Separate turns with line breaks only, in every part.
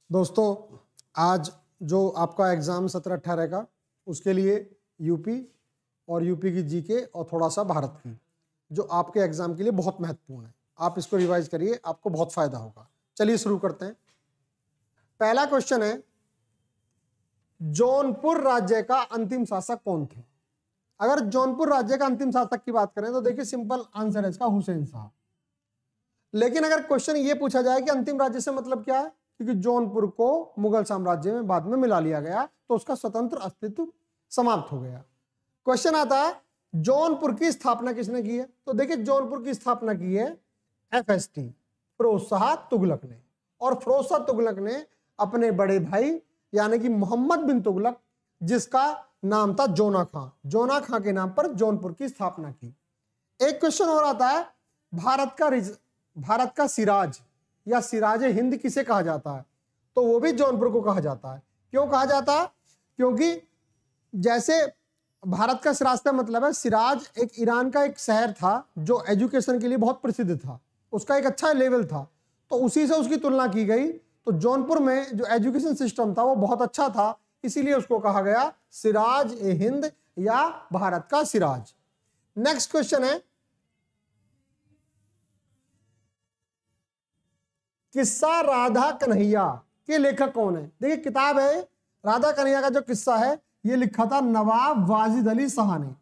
दोस्तों, आज जो आपका एग्ज़ाम 17-18 का, उसके लिए यूपी और यूपी की जीके और थोड़ा सा भारत की, जो आपके एग्ज़ाम के लिए बहुत महत्वपूर्ण है। आप इसको रिवाइज करिए, आपको बहुत फ़ायदा होगा। चलिए शुरू करते हैं। पहला क्वेश्चन है, जौनपुर राज्य का अंतिम शासक कौन थे? अगर जौनपुर राज्य का अंतिम शासक की बात करें तो देखिए सिंपल आंसर है इसका हुसैन साहब। लेकिन अगर क्वेश्चन ये पूछा जाए कि अंतिम राज्य से मतलब क्या है, क्योंकि जौनपुर को मुगल साम्राज्य में बाद में मिला लिया गया तो उसका स्वतंत्र अस्तित्व समाप्त हो गया। क्वेश्चन आता है जौनपुर की स्थापना किसने की है? तो देखिए जौनपुर की स्थापना की है FST फिरोज शाह तुगलक ने, और फिरोज शाह तुगलक ने अपने बड़े भाई यानी कि मोहम्मद बिन तुगलक, जिसका नाम था जोना खां के नाम पर जौनपुर की स्थापना की। एक क्वेश्चन और आता है, भारत का सिराज या सिराज हिंद किसे कहा जाता है? तो वो भी जौनपुर को कहा जाता है। क्यों कहा जाता है? क्योंकि जैसे भारत का सिराज का मतलब है, सिराज एक ईरान का एक शहर था जो एजुकेशन के लिए बहुत प्रसिद्ध था, उसका एक अच्छा लेवल था, तो उसी से उसकी तुलना की गई। तो जौनपुर में जो एजुकेशन सिस्टम था वो बहुत अच्छा था, इसीलिए उसको कहा गया सिराज ए हिंद या भारत का सिराज। नेक्स्ट क्वेश्चन है, किस्सा राधा कन्हैया के लेखक कौन है? देखिए किताब है राधा कन्हैया का, जो किस्सा है ये लिखा था नवाब वाजिद अली शाह ने।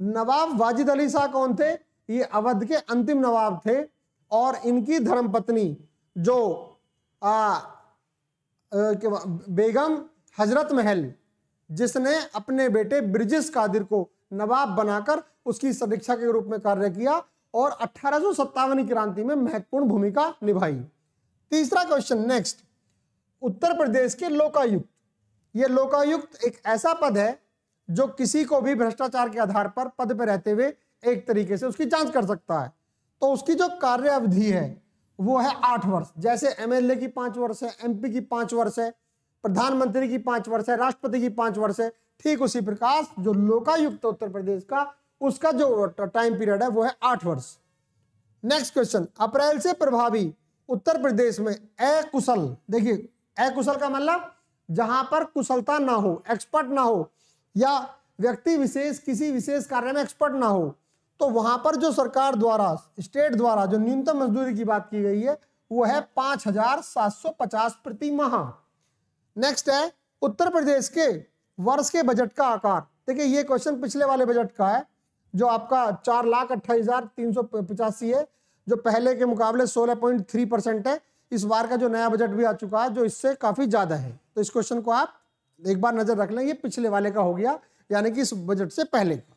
नवाब वाजिद अली शाह कौन थे? ये अवध के अंतिम नवाब थे, और इनकी धर्मपत्नी जो बेगम हजरत महल, जिसने अपने बेटे ब्रिजेश कादिर को नवाब बनाकर उसकी समीक्षा के रूप में कार्य किया और 1857 की क्रांति में महत्वपूर्ण भूमिका निभाई। तीसरा क्वेश्चन नेक्स्ट, उत्तर प्रदेश के लोकायुक्त। यह लोकायुक्त एक ऐसा पद है जो किसी को भी भ्रष्टाचार के आधार पर पद पर रहते हुए एक तरीके से उसकी जांच कर सकता है। तो उसकी जो कार्य अवधि है वो है 8 वर्ष। जैसे MLA की 5 वर्ष है, MP की 5 वर्ष है, प्रधानमंत्री की 5 वर्ष है, राष्ट्रपति की 5 वर्ष है, ठीक उसी प्रकार जो लोकायुक्त उत्तर प्रदेश का, उसका जो टाइम पीरियड है वो है 8 वर्ष। नेक्स्ट क्वेश्चन, अप्रैल से प्रभावी उत्तर प्रदेश में अकुशल। देखिए अकुशल का मतलब जहां पर कुशलता ना हो, एक्सपर्ट ना हो, या व्यक्ति विशेष किसी विशेष कार्य में एक्सपर्ट ना हो, तो वहां पर जो सरकार द्वारा, स्टेट द्वारा जो न्यूनतम मजदूरी की बात की गई है वो है 5750 प्रति माह। नेक्स्ट है, उत्तर प्रदेश के वर्ष के बजट का आकार। देखिए ये क्वेश्चन पिछले वाले बजट का है जो आपका 4,28,385 है, जो पहले के मुकाबले 16.3% है। इस बार का जो नया बजट भी आ चुका है जो इससे काफी ज्यादा है, तो इस क्वेश्चन को आप एक बार नजर रख लें, ये पिछले वाले का हो गया यानी कि इस बजट से पहले का।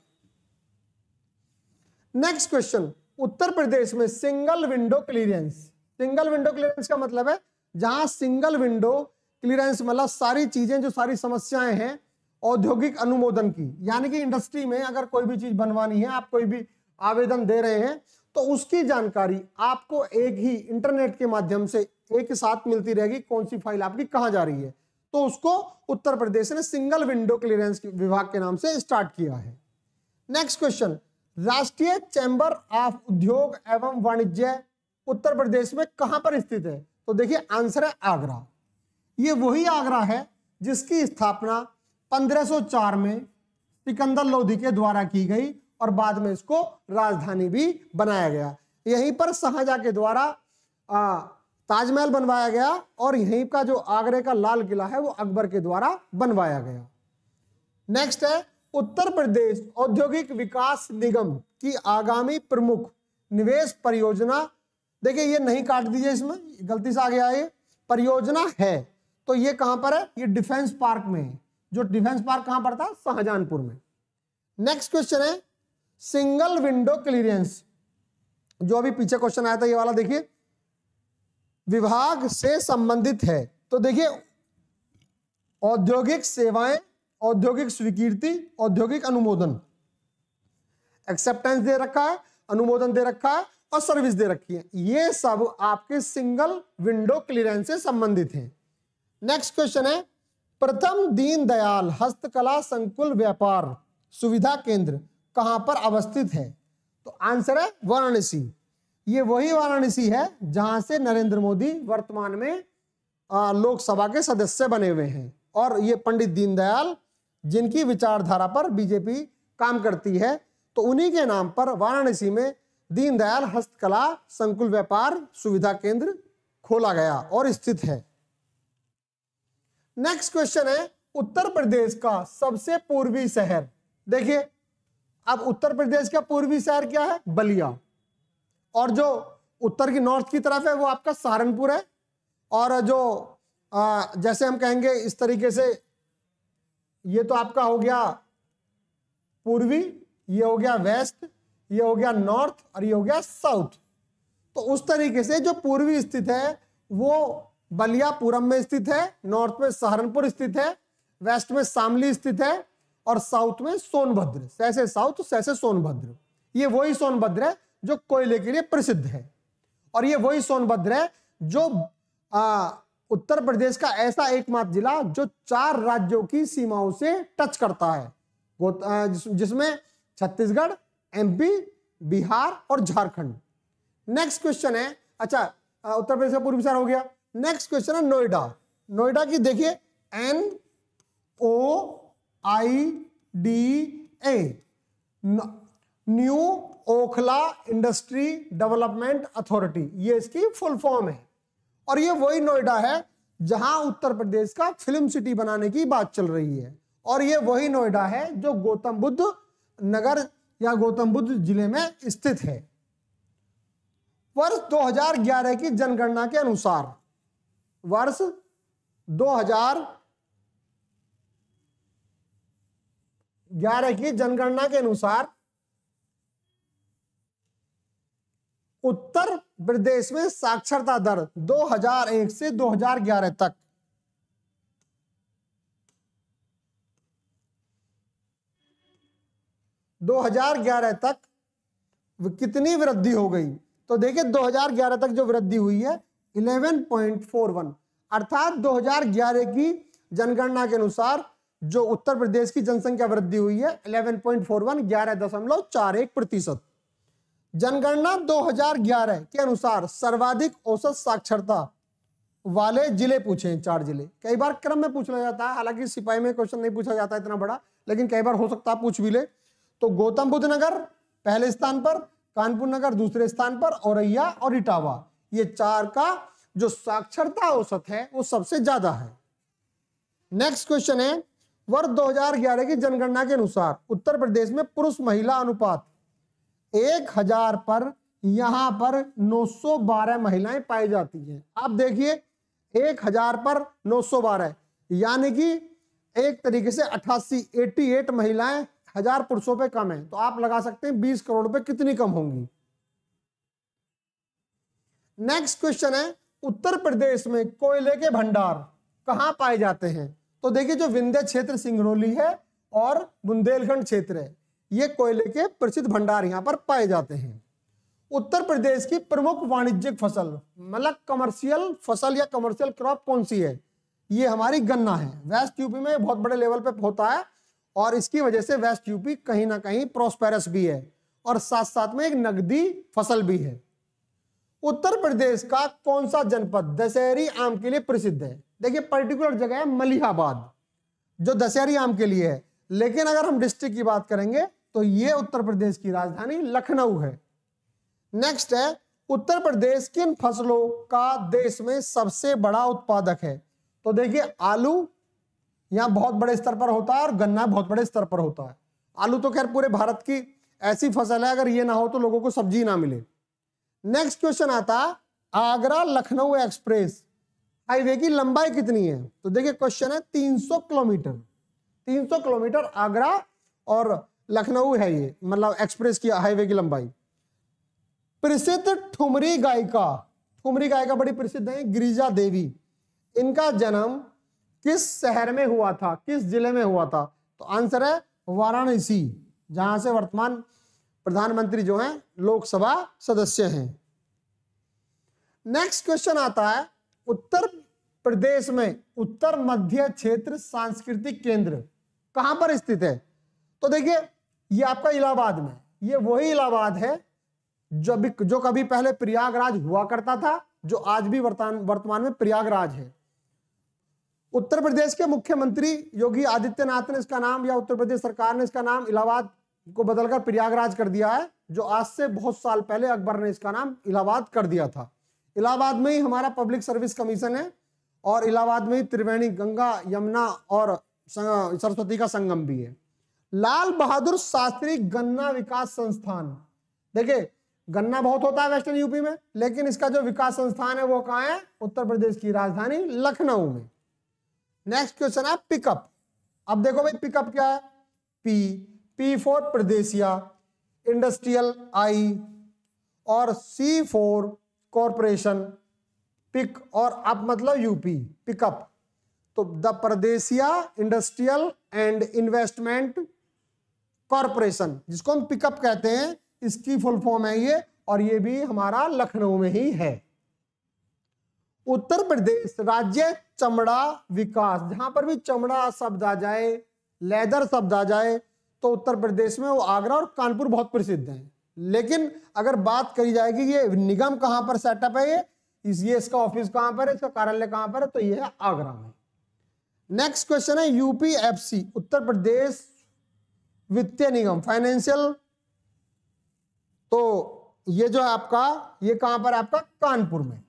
नेक्स्ट क्वेश्चन, उत्तर प्रदेश में single window clearance. Single window clearance का मतलब है जहां सिंगल विंडो क्लियरेंस मतलब सारी चीजें, जो सारी समस्याएं हैं औद्योगिक अनुमोदन की, यानी कि इंडस्ट्री में अगर कोई भी चीज बनवानी है, आप कोई भी आवेदन दे रहे हैं तो उसकी जानकारी आपको एक ही इंटरनेट के माध्यम से एक साथ मिलती रहेगी, कौन सी फाइल आपकी कहां जा रही है। तो उसको उत्तर प्रदेश ने सिंगल विंडो क्लियरेंस विभाग के नाम से स्टार्ट किया है। नेक्स्ट क्वेश्चन, राष्ट्रीय चैम्बर ऑफ उद्योग एवं वाणिज्य उत्तर प्रदेश में कहां पर स्थित है? तो देखिए आंसर है आगरा। ये वही आगरा है जिसकी स्थापना 1504 में सिकंदर लोधी के द्वारा की गई और बाद में इसको राजधानी भी बनाया गया। यहीं पर शाहजहां के द्वारा ताजमहल बनवाया गया, और यहीं का जो आगरे का लाल किला है वो अकबर के द्वारा बनवाया गया। नेक्स्ट है, उत्तर प्रदेश औद्योगिक विकास निगम की आगामी प्रमुख निवेश परियोजना। देखिए ये नहीं काट दीजिए, इसमें गलती से आ गया, ये परियोजना है तो ये कहां पर है? ये डिफेंस पार्क में है। जो डिफेंस पार्क कहां पर था? शाहजहांपुर में। नेक्स्ट क्वेश्चन है, सिंगल विंडो क्लियरेंस, जो अभी पीछे क्वेश्चन आया था ये वाला, देखिए विभाग से संबंधित है। तो देखिए औद्योगिक सेवाएं, औद्योगिक स्वीकृति, औद्योगिक अनुमोदन, एक्सेप्टेंस दे रखा है, अनुमोदन दे रखा है और सर्विस दे रखी है, ये सब आपके सिंगल विंडो क्लियरेंस से संबंधित हैं। नेक्स्ट क्वेश्चन है, प्रथम दीनदयाल हस्तकला संकुल व्यापार सुविधा केंद्र कहां पर अवस्थित है? तो आंसर है वाराणसी। ये वही वाराणसी है जहां से नरेंद्र मोदी वर्तमान में लोकसभा के सदस्य बने हुए हैं। और ये पंडित दीनदयाल जिनकी विचारधारा पर बीजेपी काम करती है, तो उन्हीं के नाम पर वाराणसी में दीनदयाल हस्तकला संकुल व्यापार सुविधा केंद्र खोला गया और स्थित है। नेक्स्ट क्वेश्चन है उत्तर प्रदेश का सबसे पूर्वी शहर। देखिए अब उत्तर प्रदेश का पूर्वी शहर क्या है? बलिया। और जो उत्तर की नॉर्थ की तरफ है वो आपका सहारनपुर है। और जो जैसे हम कहेंगे इस तरीके से, ये तो आपका हो गया पूर्वी, ये हो गया वेस्ट, ये हो गया नॉर्थ और ये हो गया साउथ। तो उस तरीके से जो पूर्वी स्थित है वो बलिया पूरब में स्थित है, नॉर्थ में सहारनपुर स्थित है, वेस्ट में शामली स्थित है और साउथ में सोनभद्र। सैसे साउथ सैसे सोनभद्र। ये वही सोनभद्र है जो कोयले के लिए प्रसिद्ध है। और ये वही सोनभद्र है जो उत्तर प्रदेश का ऐसा एकमात्र जिला जो 4 राज्यों की सीमाओं से टच करता है, जिसमें छत्तीसगढ़, एमपी, बिहार और झारखंड। नेक्स्ट क्वेश्चन है, अच्छा उत्तर प्रदेश का पूर्वी शहर हो गया। नेक्स्ट क्वेश्चन है नोएडा। नोएडा की देखिए NOIDA, new Okhla industry development authority, ये इसकी फुल फॉर्म है। और ये वही नोएडा है जहां उत्तर प्रदेश का फिल्म सिटी बनाने की बात चल रही है। और ये वही नोएडा है जो गौतम बुद्ध नगर या गौतम बुद्ध जिले में स्थित है। वर्ष 2011 की जनगणना के अनुसार, वर्ष 2011 की जनगणना के अनुसार उत्तर प्रदेश में साक्षरता दर 2001 से 2011 तक 2011 तक कितनी वृद्धि हो गई? तो देखिए 2011 तक जो वृद्धि हुई है 11.41, अर्थात 2011 की जनगणना के अनुसार जो उत्तर प्रदेश की जनसंख्या वृद्धि हुई है 11.41, 11.41%। जनगणना 2011 के अनुसार सर्वाधिक औसत साक्षरता वाले जिले पूछे हैं 4 जिले। कई बार क्रम में पूछा जाता है, हालांकि सिपाही में क्वेश्चन नहीं पूछा जाता इतना बड़ा, लेकिन कई बार हो सकता है पूछ भी ले। तो गौतम बुद्ध नगर पहले स्थान पर, कानपुर नगर दूसरे स्थान पर, औरैया और इटावा, ये 4 का जो साक्षरता औसत है वो सबसे ज्यादा है। नेक्स्ट क्वेश्चन है, वर्ष 2011 की जनगणना के अनुसार उत्तर प्रदेश में पुरुष महिला अनुपात 1000 पर यहां पर 912 महिलाएं पाई जाती हैं। आप देखिए 1000 पर 912, यानी कि एक तरीके से 88 महिलाएं 1000 पुरुषों पे कम है। तो आप लगा सकते हैं 20 करोड़ पे कितनी कम होंगी। नेक्स्ट क्वेश्चन है, उत्तर प्रदेश में कोयले के भंडार कहां पाए जाते हैं? तो देखिए जो विंध्य क्षेत्र सिंगरौली है और बुंदेलखंड क्षेत्र है, ये कोयले के प्रसिद्ध भंडार यहां पर पाए जाते हैं। उत्तर प्रदेश की प्रमुख वाणिज्यिक फसल, मतलब कमर्शियल फसल या कमर्शियल क्रॉप कौन सी है? ये हमारी गन्ना है। वेस्ट यूपी में बहुत बड़े लेवल पे होता है और इसकी वजह से वेस्ट यूपी कहीं ना कहीं प्रॉस्पेरस भी है और साथ साथ में एक नगदी फसल भी है। उत्तर प्रदेश का कौन सा जनपद दशहरी आम के लिए प्रसिद्ध है? देखिए पर्टिकुलर जगह है मलिहाबाद जो दशहरी आम के लिए है, लेकिन अगर हम डिस्ट्रिक्ट की बात करेंगे तो ये उत्तर प्रदेश की राजधानी लखनऊ है। नेक्स्ट है, उत्तर प्रदेश किन फसलों का देश में सबसे बड़ा उत्पादक है? तो देखिए आलू यहाँ बहुत बड़े स्तर पर होता है और गन्ना बहुत बड़े स्तर पर होता है। आलू तो खैर पूरे भारत की ऐसी फसल है, अगर ये ना हो तो लोगों को सब्जी ना मिले। नेक्स्ट क्वेश्चन आता है, आगरा लखनऊ एक्सप्रेस हाईवे की लंबाई कितनी है? तो देखिए क्वेश्चन है 300 किलोमीटर। 300 किलोमीटर आगरा और लखनऊ है ये, मतलब एक्सप्रेस की हाईवे की लंबाई। प्रसिद्ध ठुमरी गायिका बड़ी प्रसिद्ध है गिरिजा देवी, इनका जन्म किस शहर में हुआ था, किस जिले में हुआ था? तो आंसर है वाराणसी, जहां से वर्तमान प्रधानमंत्री जो हैं लोकसभा सदस्य हैं। नेक्स्ट क्वेश्चन आता है, उत्तर प्रदेश में उत्तर मध्य क्षेत्र सांस्कृतिक केंद्र कहां पर स्थित है? तो देखिए ये आपका इलाहाबाद में, ये वही इलाहाबाद है जो कभी पहले प्रयागराज हुआ करता था, जो आज भी वर्तमान में प्रयागराज है। उत्तर प्रदेश के मुख्यमंत्री योगी आदित्यनाथ ने इसका नाम, या उत्तर प्रदेश सरकार ने इसका नाम इलाहाबाद को बदलकर प्रयागराज कर दिया है, जो आज से बहुत साल पहले अकबर ने इसका नाम इलाहाबाद कर दिया था। इलाहाबाद में ही हमारा पब्लिक सर्विस कमीशन है और इलाहाबाद में ही त्रिवेणी, गंगा, यमुना और सरस्वती का संगम भी है। लाल बहादुर शास्त्री गन्ना विकास संस्थान, देखिए गन्ना बहुत होता है वेस्टर्न यूपी में, लेकिन इसका जो विकास संस्थान है वो कहाँ है? उत्तर प्रदेश की राजधानी लखनऊ में। नेक्स्ट क्वेश्चन है पिकअप। अब देखो भाई पिकअप क्या है? P for Pradeshiya, industrial I, और सी फॉर कॉरपोरेशन, पिक और अप मतलब यूपी, पिकअप। तो the Pradeshiya industrial and investment corporation, जिसको हम पिकअप कहते हैं, इसकी फुल फॉर्म है ये, और ये भी हमारा लखनऊ में ही है। उत्तर प्रदेश राज्य चमड़ा विकास, जहां पर भी चमड़ा शब्द आ जाए, लेदर शब्द आ जाए, तो उत्तर प्रदेश में वो आगरा और कानपुर बहुत प्रसिद्ध हैं। लेकिन अगर बात करी जाएगी ये निगम कहां पर सेटअप है, ये इसका ऑफिस कहां पर है, इसका कार्यालय कहां पर है, तो ये है आगरा में। नेक्स्ट क्वेश्चन है यूपीएफसी, उत्तर प्रदेश वित्तीय निगम, फाइनेंशियल, तो ये जो है आपका, ये कहां पर है आपका? कानपुर में।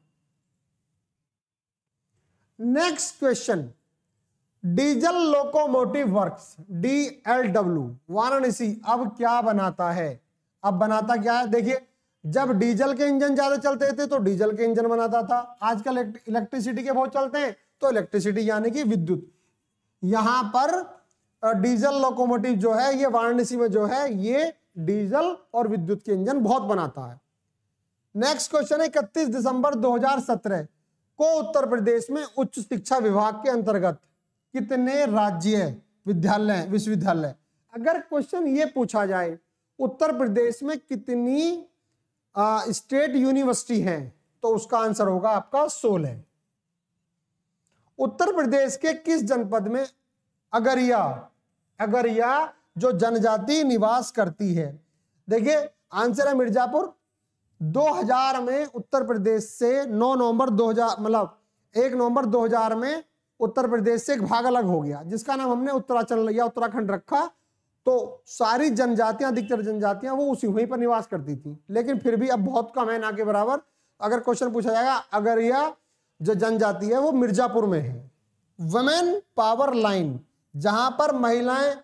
Next question, diesel locomotive works, DLW, Varanasi अब क्या बनाता है? अब बनाता क्या है? देखिए जब डीजल के इंजन ज्यादा चलते थे तो डीजल के इंजन बनाता था, आजकल इलेक्ट्रिसिटी के बहुत चलते हैं तो इलेक्ट्रिसिटी यानी कि विद्युत। यहां पर डीजल लोकोमोटिव जो है ये वाराणसी में जो है ये डीजल और विद्युत के इंजन बहुत बनाता है। नेक्स्ट क्वेश्चन है 31 दिसंबर 2017 को उत्तर प्रदेश में उच्च शिक्षा विभाग के अंतर्गत कितने राज्य विद्यालय, विश्वविद्यालय, अगर क्वेश्चन ये पूछा जाए उत्तर प्रदेश में कितनी स्टेट यूनिवर्सिटी हैं, तो उसका आंसर होगा आपका 16। उत्तर प्रदेश के किस जनपद में अगरिया जो जनजाति निवास करती है? देखिए आंसर है मिर्जापुर। 2000 में उत्तर प्रदेश से 9 नवंबर 2000 मतलब 1 नवंबर 2000 में उत्तर प्रदेश से एक भाग अलग हो गया, जिसका नाम हमने उत्तरांचल या उत्तराखंड रखा। तो सारी जनजातियां, अधिकतर जनजातियां वो उसी वहीं पर निवास करती थी, लेकिन फिर भी अब बहुत कम है, ना के बराबर। अगर क्वेश्चन पूछा जाएगा अगरिया जो जनजाति है वो मिर्जापुर में है। वुमेन पावर लाइन, जहां पर महिलाएं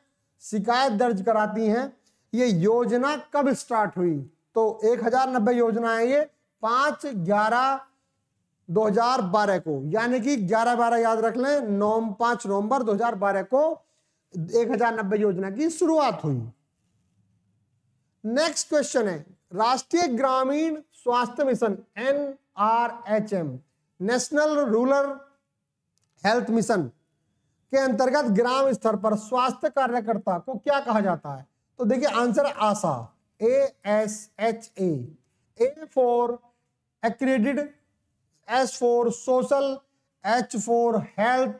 शिकायत दर्ज कराती हैं, ये योजना कब स्टार्ट हुई? तो 1090 योजना है ये 5/11/2012 को, यानी कि 11/12 याद रख लें, 5 नवंबर 2012 को 1090 योजना की शुरुआत हुई। नेक्स्ट क्वेश्चन है राष्ट्रीय ग्रामीण स्वास्थ्य mission NRHM, national rural health mission के अंतर्गत ग्राम स्तर पर स्वास्थ्य कार्यकर्ता को क्या कहा जाता है? तो देखिए answer Asha, ASHA, A for accredited, S for social, H for health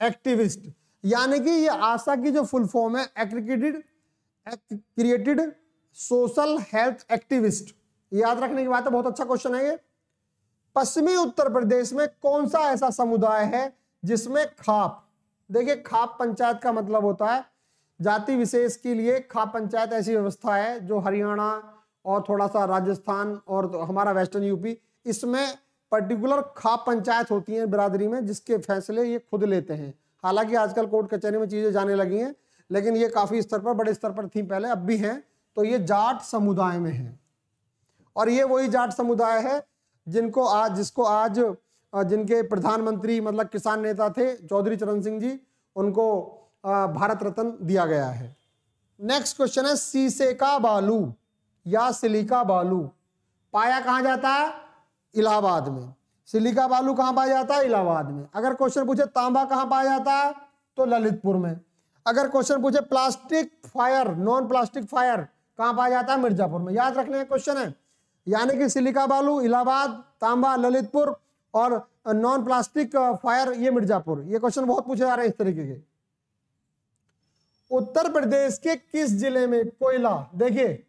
activist, यानी कि ये आशा की जो फुल फॉर्म है क्रिएटेड सोशल हेल्थ एक्टिविस्ट। याद रखने की बात है, बहुत अच्छा क्वेश्चन है ये। पश्चिमी उत्तर प्रदेश में कौन सा ऐसा समुदाय है जिसमें खाप, देखिए खाप पंचायत का मतलब होता है जाति विशेष के लिए खाप पंचायत ऐसी व्यवस्था है जो हरियाणा और थोड़ा सा राजस्थान और हमारा वेस्टर्न यूपी, इसमें पर्टिकुलर खाप पंचायत होती है बिरादरी में, जिसके फैसले ये खुद लेते हैं। हालांकि आजकल कोर्ट कचहरी में चीजें जाने लगी हैं, लेकिन ये काफी स्तर पर, बड़े स्तर पर थी पहले, अब भी हैं। तो ये जाट समुदाय में है, और ये वही जाट समुदाय है जिसको आज जिनके प्रधानमंत्री मतलब किसान नेता थे चौधरी चरण सिंह जी, उनको भारत रत्न दिया गया है। नेक्स्ट क्वेश्चन है शीशे का बालू या सिलिका बालू पाया कहां जाता है? इलाहाबाद में। सिलिका बालू कहां पाया जाता है? इलाहाबाद में। अगर क्वेश्चन पूछे तांबा कहां पाया जाता है? तो ललितपुर में। अगर क्वेश्चन पूछे plastic fire, non plastic fire कहां पाया जाता है? मिर्जापुर में। याद रखने का क्वेश्चन है, यानी कि सिलिका बालू इलाहाबाद, तांबा ललितपुर, और नॉन प्लास्टिक फायर ये मिर्जापुर। ये क्वेश्चन बहुत पूछे जा रहे हैं इस तरीके के। उत्तर प्रदेश के किस जिले में कोयला, देखिए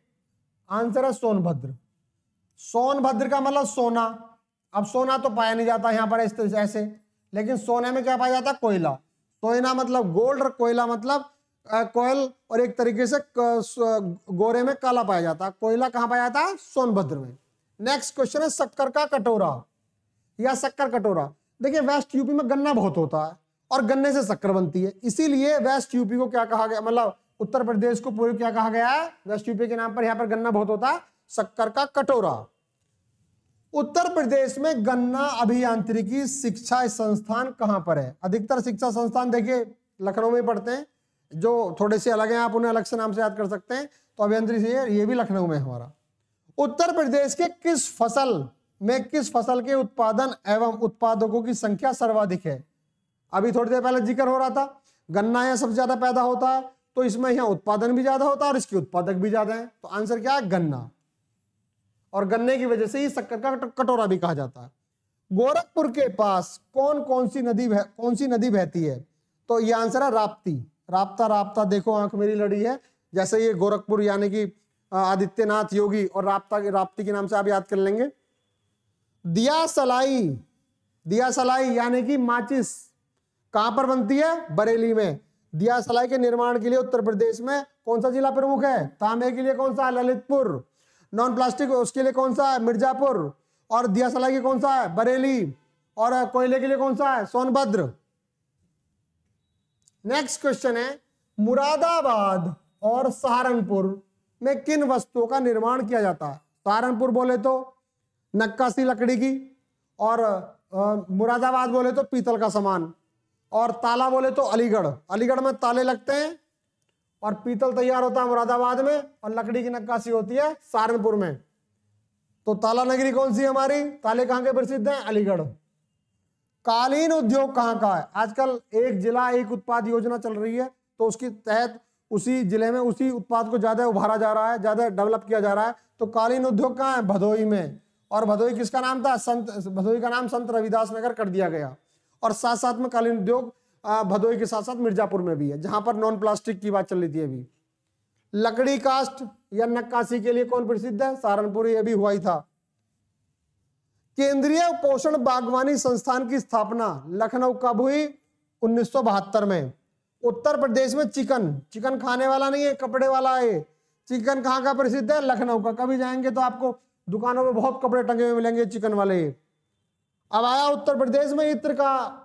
आंसर है सोनभद्र। सोनभद्र का मतलब सोना। अब सोना तो पाया नहीं जाता यहां पर ऐसे, लेकिन सोने में क्या पाया जाता है? कोयला। सोना मतलब गोल्ड और कोयला मतलब कोयल, और एक तरीके से गोरे में काला पाया जाता है। कोयला कहाँ पाया जाता है? सोनभद्र में। नेक्स्ट क्वेश्चन है शक्कर का कटोरा या शक्कर कटोरा। देखिए वेस्ट यूपी में गन्ना बहुत होता है और गन्ने से शक्कर बनती है, इसीलिए वेस्ट यूपी को क्या कहा गया, मतलब उत्तर प्रदेश को पूर्व क्या कहा गया है? वेस्ट यूपी के नाम पर। यहाँ पर गन्ना बहुत होता है, शक्कर का कटोरा। उत्तर प्रदेश में गन्ना अभियांत्रिकी शिक्षा संस्थान कहां पर है? अधिकतर शिक्षा संस्थान देखिए लखनऊ में पढ़ते हैं, जो थोड़े से अलग हैं आप उन्हें अलग से नाम से याद कर सकते हैं। तो अभियांत्रिकी ये भी लखनऊ में है हमारा। उत्तर प्रदेश के किस फसल के उत्पादन एवं उत्पादकों की संख्या सर्वाधिक है? अभी थोड़ी देर पहले जिक्र हो रहा था, गन्ना यहाँ सबसे ज्यादा पैदा होता है, तो इसमें यहाँ उत्पादन भी ज्यादा होता है और इसके उत्पादक भी ज्यादा है। तो आंसर क्या है? गन्ना। और गन्ने की वजह से ही शक्कर का कटोरा भी कहा जाता है। गोरखपुर के पास कौन सी नदी बहती है? तो ये आंसर है राप्ती। राप्ता देखो आंख मेरी लड़ी है, जैसे ये गोरखपुर यानी कि आदित्यनाथ योगी, और राप्ती के नाम से आप याद कर लेंगे। दिया सलाई यानी कि माचिस कहां पर बनती है? बरेली में। दिया सलाई के निर्माण के लिए उत्तर प्रदेश में कौन सा जिला प्रमुख है? तांबे के लिए कौन सा है? ललितपुर। नॉन प्लास्टिक उसके लिए कौन सा है? मिर्जापुर। और दिया सलाई के कौन सा है? बरेली। और कोयले के लिए कौन सा है? सोनभद्र। नेक्स्ट क्वेश्चन है मुरादाबाद और सहारनपुर में किन वस्तुओं का निर्माण किया जाता है? सहारनपुर बोले तो नक्काशी लकड़ी की, और मुरादाबाद बोले तो पीतल का सामान, और ताला बोले तो अलीगढ़ में ताले लगते हैं और पीतल तैयार होता है मुरादाबाद में, और लकड़ी की नक्काशी होती है सहारनपुर में। तो ताला नगरी कौन सी है हमारी? ताले कहाँ के प्रसिद्ध हैं? अलीगढ़। कालीन उद्योग कहाँ का है? आजकल एक जिला एक उत्पाद योजना चल रही है, तो उसके तहत उसी जिले में उसी उत्पाद को ज्यादा उभारा जा रहा है, ज्यादा डेवलप किया जा रहा है। तो कालीन उद्योग कहाँ है? भदोही में। और भदोही किसका नाम था? भदोही का नाम संत रविदास नगर कर दिया गया। और साथ साथ में कालीन उद्योग भदोही के साथ साथ मिर्जापुर में भी है, जहां पर नॉन प्लास्टिक की बात चल रही थी अभी। लकड़ी कास्ट या नक्काशी के लिए कौन प्रसिद्ध है? सहारनपुर। ये भी हुआ ही था। केंद्रीय पोषण बागवानी संस्थान की स्थापना लखनऊ कब हुई? 1972 में। उत्तर प्रदेश में चिकन खाने वाला नहीं है, कपड़े वाला है। चिकन कहाँ का प्रसिद्ध है? लखनऊ का। कभी जाएंगे तो आपको दुकानों में बहुत कपड़े टंगे हुए मिलेंगे चिकन वाले। अब आया उत्तर प्रदेश में इत्र का।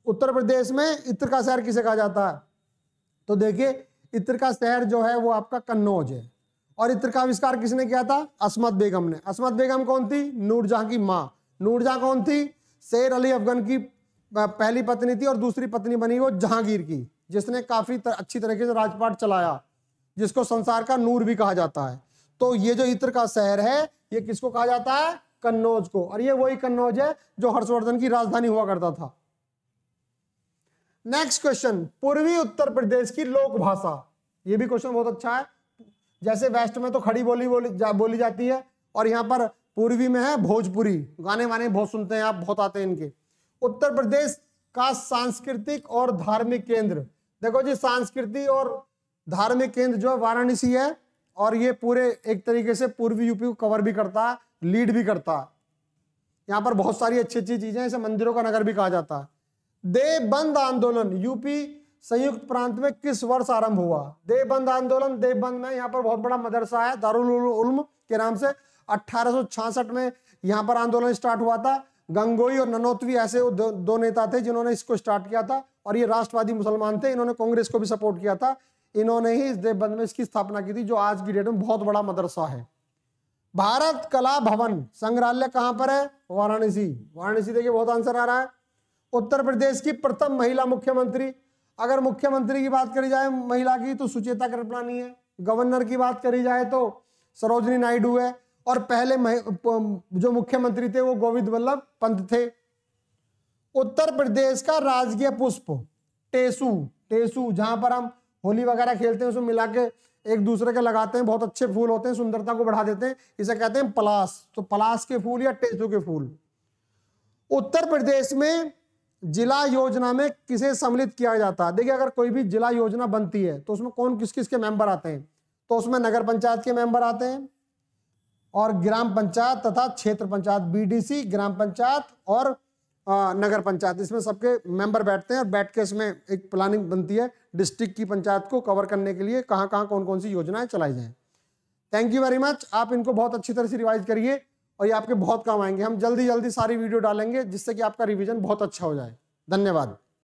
उत्तर प्रदेश में इत्र का शहर किसे कहा जाता है? तो देखिए इत्र का शहर जो है वो आपका कन्नौज है। और इत्र का आविष्कार किसने किया था? अस्मत बेगम ने। अस्मत बेगम कौन थी? नूरजहां की माँ। नूरजहां कौन थी? शेर अली अफगन की पहली पत्नी थी, और दूसरी पत्नी बनी वो जहांगीर की, जिसने काफी अच्छी तरीके से राजपाट चलाया, जिसको संसार का नूर भी कहा जाता है। तो ये जो इत्र का शहर है ये किसको कहा जाता है? कन्नौज को। और ये वही कन्नौज है जो हर्षवर्धन की राजधानी हुआ करता था। नेक्स्ट क्वेश्चन, पूर्वी उत्तर प्रदेश की लोक भाषा। ये भी क्वेश्चन बहुत अच्छा है। जैसे वेस्ट में तो खड़ी बोली जाती है, और यहाँ पर पूर्वी में है भोजपुरी। गाने वाने बहुत सुनते हैं आप, बहुत आते हैं इनके। उत्तर प्रदेश का सांस्कृतिक और धार्मिक केंद्र, देखो जी सांस्कृतिक और धार्मिक केंद्र जो वाराणसी है, और ये पूरे एक तरीके से पूर्वी यूपी को कवर भी करता है, लीड भी करता है। यहाँ पर बहुत सारी अच्छी अच्छी चीजें, इसे मंदिरों का नगर भी कहा जाता है। देवबंद आंदोलन यूपी संयुक्त प्रांत में किस वर्ष आरंभ हुआ? देवबंद आंदोलन, देवबंद में यहाँ पर बहुत बड़ा मदरसा है दारुल उल्म के नाम से, 1866 में यहाँ पर आंदोलन स्टार्ट हुआ था। गंगोई और ननौतवी ऐसे दो नेता थे जिन्होंने इसको स्टार्ट किया था, और ये राष्ट्रवादी मुसलमान थे। इन्होंने कांग्रेस को भी सपोर्ट किया था। इन्होंने ही इस देवबंद में इसकी स्थापना की थी, जो आज की डेट में बहुत बड़ा मदरसा है। भारत कला भवन संग्रहालय कहां पर है? वाराणसी। वाराणसी देखिए बहुत आंसर आ रहा है। उत्तर प्रदेश की प्रथम महिला मुख्यमंत्री, अगर मुख्यमंत्री की बात करी जाए महिला की तो सुचेता कृपलानी है। गवर्नर की बात करी जाए तो सरोजनी नायडू है, और पहले जो मुख्यमंत्री थे वो गोविंद वल्लभ पंत थे। उत्तर प्रदेश का राजकीय पुष्प टेसू। टेसू जहां पर हम होली वगैरह खेलते हैं उसमें मिला के एक दूसरे के लगाते हैं, बहुत अच्छे फूल होते हैं, सुंदरता को बढ़ा देते हैं, इसे कहते हैं पलास। तो पलास के फूल या टेसू के फूल। उत्तर प्रदेश में जिला योजना में किसे सम्मिलित किया जाता है? देखिए अगर कोई भी जिला योजना बनती है तो उसमें कौन किस किस के मेंबर आते हैं? तो उसमें नगर पंचायत के मेंबर आते हैं, और ग्राम पंचायत तथा क्षेत्र पंचायत, बीडीसी, ग्राम पंचायत और नगर पंचायत, इसमें सबके मेंबर बैठते हैं और बैठ के इसमें एक प्लानिंग बनती है डिस्ट्रिक्ट की पंचायत को कवर करने के लिए कहाँ कहाँ कौन कौन सी योजनाएं चलाई जाएं। Thank you very much. आप इनको बहुत अच्छी तरह से रिवाइज करिए और ये आपके बहुत काम आएंगे। हम जल्दी जल्दी सारी वीडियो डालेंगे जिससे कि आपका रिवीजन बहुत अच्छा हो जाए। धन्यवाद।